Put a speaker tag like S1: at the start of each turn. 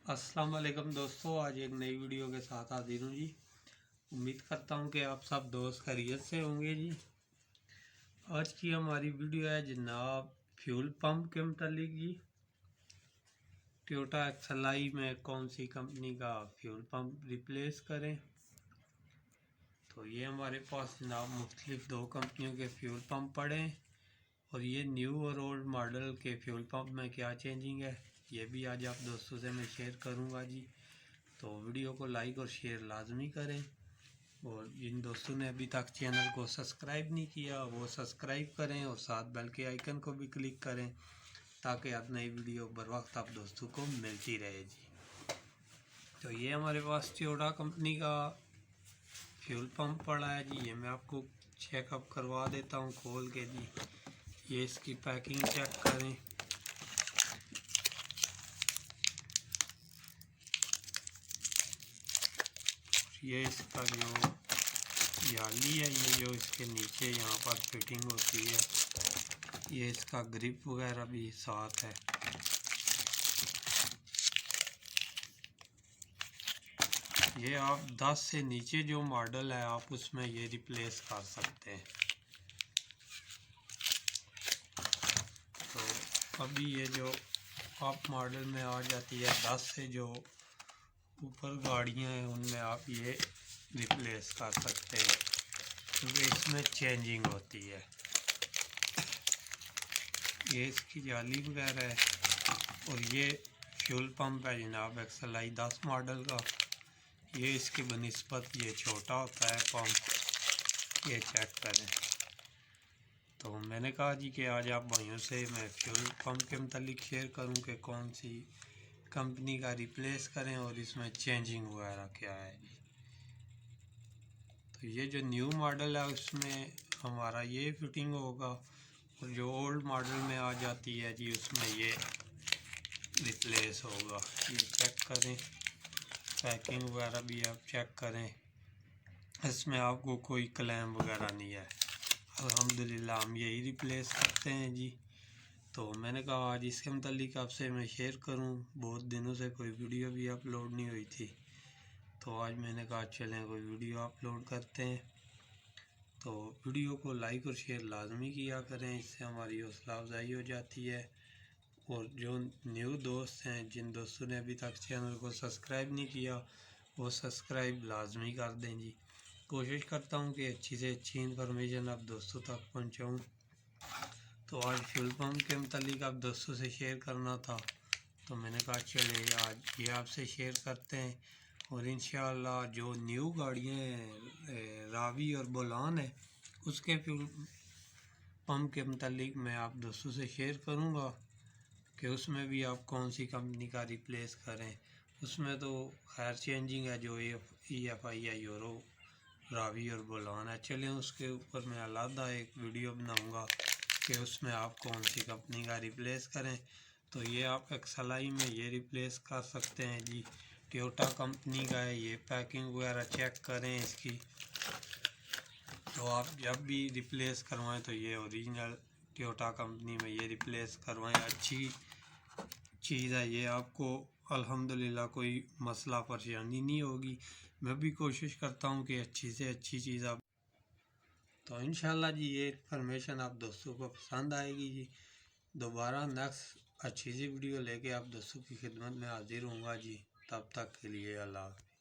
S1: अस्सलाम वालेकुम दोस्तों, आज एक नई वीडियो के साथ हाजिर हूँ जी। उम्मीद करता हूँ कि आप सब दोस्त खैरियत से होंगे जी। आज की हमारी वीडियो है जनाब फ्यूल पंप के मुतालिक जी। टोयोटा एक्सएलआई में कौन सी कंपनी का फ्यूल पंप रिप्लेस करें। तो ये हमारे पास जनाब मुख्तलिफ दो कंपनियों के फ्यूल पंप पड़े हैं और ये न्यू और ओल्ड मॉडल के फ्यूल पंप में क्या चेंजिंग है ये भी आज आप दोस्तों से मैं शेयर करूंगा जी। तो वीडियो को लाइक और शेयर लाजमी करें और जिन दोस्तों ने अभी तक चैनल को सब्सक्राइब नहीं किया वो सब्सक्राइब करें और साथ बेल के आइकन को भी क्लिक करें ताकि आप नई वीडियो बर वक्त आप दोस्तों को मिलती रहे जी। तो ये हमारे पास टोयोटा कंपनी का फ्यूल पंप पड़ा है जी। ये मैं आपको चेकअप करवा देता हूँ खोल के जी। ये इसकी पैकिंग चेक करें। ये इसका जो जाली है ये जो इसके नीचे यहाँ पर फिटिंग होती है, ये इसका ग्रिप वगैरह भी साथ है। ये आप 10 से नीचे जो मॉडल है आप उसमें ये रिप्लेस कर सकते हैं। तो अभी ये जो आप मॉडल में आ जाती है 10 से जो ऊपर गाड़ियाँ हैं उनमें आप ये रिप्लेस कर सकते हैं क्योंकि इसमें चेंजिंग होती है। ये इसकी जाली वगैरह है और ये फ्यूल पंप है जनाब एक्सएलआई 10 मॉडल का। ये इसकी बनिस्बत ये छोटा होता है पंप, ये चेक करें। तो मैंने कहा जी कि आज आप भाइयों से मैं फ्यूल पंप के मुतालिक शेयर करूं कि कौन सी कंपनी का रिप्लेस करें और इसमें चेंजिंग वगैरह क्या है जी। तो ये जो न्यू मॉडल है उसमें हमारा ये फिटिंग होगा और जो ओल्ड मॉडल में आ जाती है जी उसमें ये रिप्लेस होगा। ये चेक करें, पैकिंग वगैरह भी आप चेक करें, इसमें आपको कोई क्लेम वगैरह नहीं है। अल्हम्दुलिल्लाह हम यही रिप्लेस करते हैं जी। तो मैंने कहा आज इसके मुतालिक आपसे मैं शेयर करूं। बहुत दिनों से कोई वीडियो भी अपलोड नहीं हुई थी तो आज मैंने कहा चलें कोई वीडियो अपलोड करते हैं। तो वीडियो को लाइक और शेयर लाजमी किया करें, इससे हमारी हौसला अफजाई हो जाती है। और जो न्यू दोस्त हैं, जिन दोस्तों ने अभी तक चैनल को सब्सक्राइब नहीं किया वो सब्सक्राइब लाजमी कर दें जी। कोशिश करता हूँ कि अच्छी से अच्छी इन्फॉर्मेशन आप दोस्तों तक पहुँचाऊँ। तो आज फ्यूल पंप के मुतालिक आप दोस्तों से शेयर करना था तो मैंने कहा चले आज ये आपसे शेयर करते हैं। और इंशाअल्लाह जो न्यू गाड़ियाँ हैं रावी और बोलान है उसके फ्यूल पंप के मुतालिक मैं आप दोस्तों से शेयर करूँगा कि उसमें भी आप कौन सी कंपनी का रिप्लेस करें। उसमें तो खैर चेंजिंग है जो EFI है यूरो रावी और बोलान है। चलें उसके ऊपर मैं अलग एक वीडियो बनाऊँगा कि उसमें आप कौन सी कंपनी का रिप्लेस करें। तो ये आप एक्सएलआई में ये रिप्लेस कर सकते हैं जी। टोयोटा कंपनी का है, ये पैकिंग वगैरह चेक करें इसकी। तो आप जब भी रिप्लेस करवाएं तो ये ओरिजिनल टोयोटा कंपनी में ये रिप्लेस करवाएं, अच्छी चीज़ है ये। आपको अल्हम्दुलिल्लाह कोई मसला परेशानी नहीं होगी। मैं भी कोशिश करता हूँ कि अच्छी से अच्छी चीज़ आप। तो इंशाल्लाह जी ये इन्फॉर्मेशन आप दोस्तों को पसंद आएगी जी। दोबारा नेक्स्ट अच्छी सी वीडियो लेके आप दोस्तों की खिदमत में हाजिर होऊंगा जी। तब तक के लिए अल्लाह हाफ़िज़।